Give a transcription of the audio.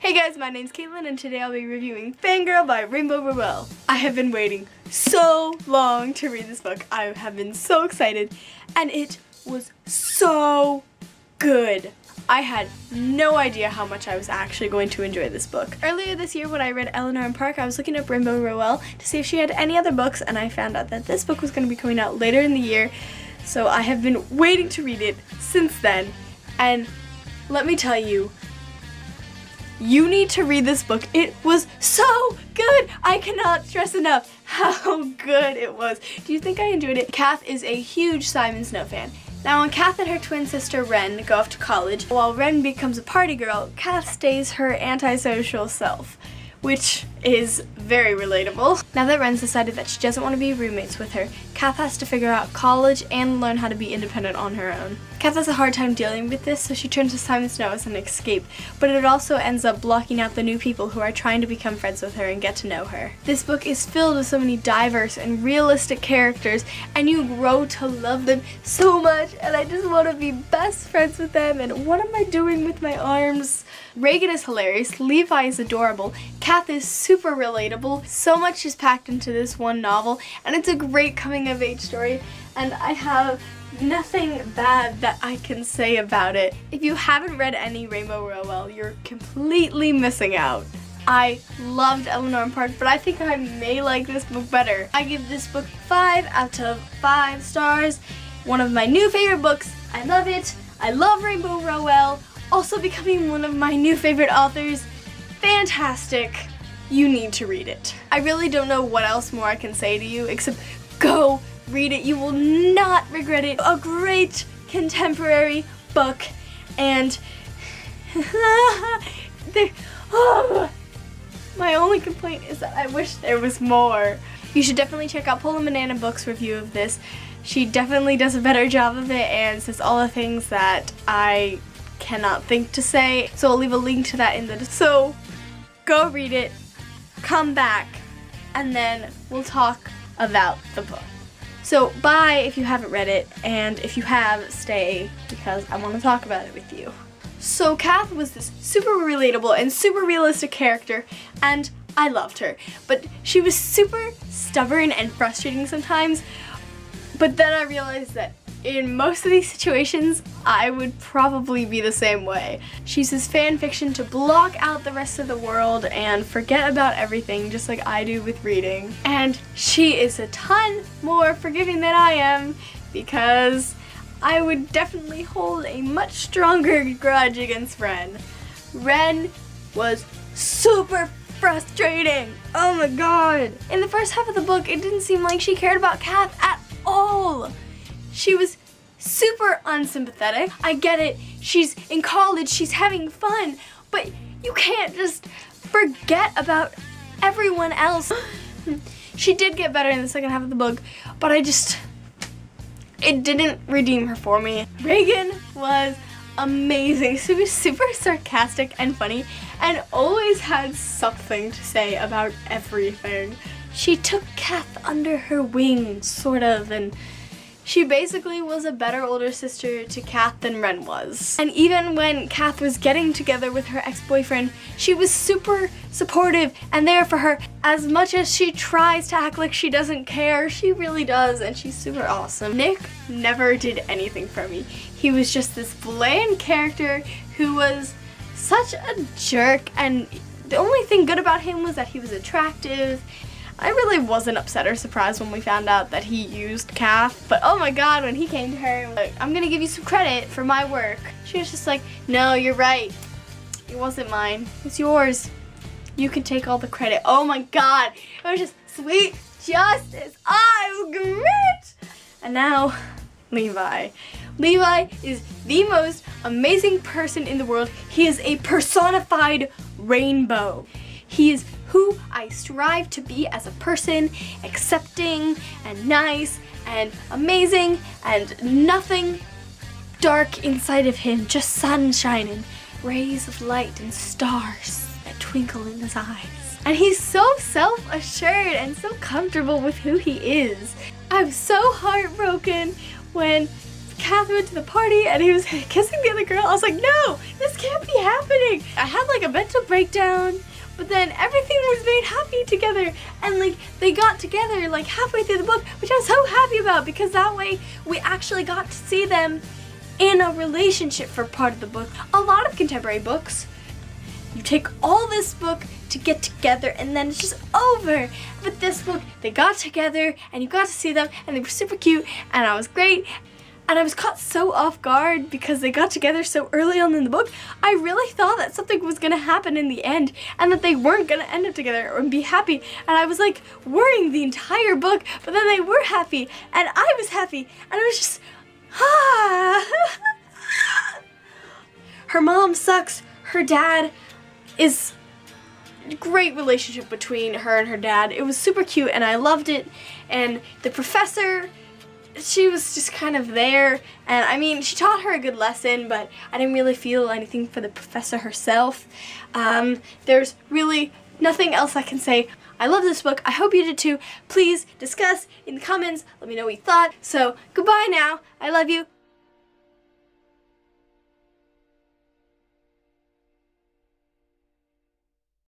Hey guys, my name's Caitlin and today I'll be reviewing Fangirl by Rowell. I have been waiting so long to read this book. I have been so excited and it was so good. I had no idea how much I was actually going to enjoy this book. Earlier this year when I read Eleanor and Park, I was looking up Rowell to see if she had any other books, and I found out that this book was going to be coming out later in the year, so I have been waiting to read it since then, and let me tell you, you need to read this book. It was so good! I cannot stress enough how good it was. Do you think I enjoyed it? Kath is a huge Simon Snow fan. Now when Kath and her twin sister Ren go off to college, while Ren becomes a party girl, Kath stays her antisocial self, which is very relatable. Now that Ren's decided that she doesn't want to be roommates with her, Kath has to figure out college and learn how to be independent on her own. Kath has a hard time dealing with this, so she turns to Simon Snow as an escape, but it also ends up blocking out the new people who are trying to become friends with her and get to know her. This book is filled with so many diverse and realistic characters, and you grow to love them so much, and I just want to be best friends with them, and what am I doing with my arms? Reagan is hilarious, Levi is adorable, Kath is super relatable, so much is packed into this one novel, and it's a great coming-of-age story, and I have nothing bad that I can say about it. If you haven't read any Rowell, you're completely missing out. I loved Eleanor and Park, but I think I may like this book better. I give this book 5 out of 5 stars. One of my new favorite books. I love it. I love Rowell. Also becoming one of my new favorite authors. Fantastic. You need to read it. I really don't know what else more I can say to you except go read it. You will not regret it. A great contemporary book, and my only complaint is that I wish there was more. You should definitely check out Polar Banana Book's review of this. She definitely does a better job of it and says all the things that I cannot think to say. So I'll leave a link to that in the so go read it, come back, and then we'll talk about the book. So bye if you haven't read it, and if you have, stay because I want to talk about it with you. So Kath was this super relatable and super realistic character, and I loved her. But she was super stubborn and frustrating sometimes, but then I realized that in most of these situations, I would probably be the same way. She's this fan fiction to block out the rest of the world and forget about everything, just like I do with reading. And she is a ton more forgiving than I am, because I would definitely hold a much stronger grudge against Ren. Ren was super frustrating. Oh my god. In the first half of the book, it didn't seem like she cared about Kath at all. She was super unsympathetic. I get it, she's in college, she's having fun, but you can't just forget about everyone else. She did get better in the second half of the book, but it didn't redeem her for me. Reagan was amazing. She was super sarcastic and funny and always had something to say about everything. She took Kath under her wing, sort of, and she basically was a better older sister to Kath than Ren was. And even when Kath was getting together with her ex-boyfriend, she was super supportive and there for her. As much as she tries to act like she doesn't care, she really does, and she's super awesome. Nick never did anything for me. He was just this bland character who was such a jerk, and the only thing good about him was that he was attractive. I really wasn't upset or surprised when we found out that he used Kath, but oh my god, when he came to her and was like, I'm gonna give you some credit for my work, she was just like, no, you're right. It wasn't mine. It's yours. You can take all the credit. Oh my god, it was just sweet justice. Oh, it was great. And now, Levi. Levi is the most amazing person in the world. He is a personified rainbow. He is who I strive to be as a person, accepting and nice and amazing and nothing dark inside of him, just sunshine and rays of light and stars that twinkle in his eyes. And he's so self-assured and so comfortable with who he is. I was so heartbroken when Catherine to the party and he was kissing the other girl. I was like, no, this can't be happening. I had like a mental breakdown, but then everything was made happy together, and like they got together like halfway through the book, which I was so happy about because that way we actually got to see them in a relationship for part of the book. A lot of contemporary books, you take all this book to get together and then it's just over. But this book, they got together and you got to see them and they were super cute and I was great. And I was caught so off guard because they got together so early on in the book. I really thought that something was gonna happen in the end and that they weren't gonna end up together or be happy. And I was like worrying the entire book, but then they were happy and I was happy and it was just, Her mom sucks, her dad is a great relationship between her and her dad. It was super cute and I loved it. And the professor, she was just kind of there, and I mean she taught her a good lesson, but I didn't really feel anything for the professor herself. There's really nothing else I can say. I love this book. I hope you did too. Please discuss in the comments. Let me know what you thought. So goodbye now. I love you.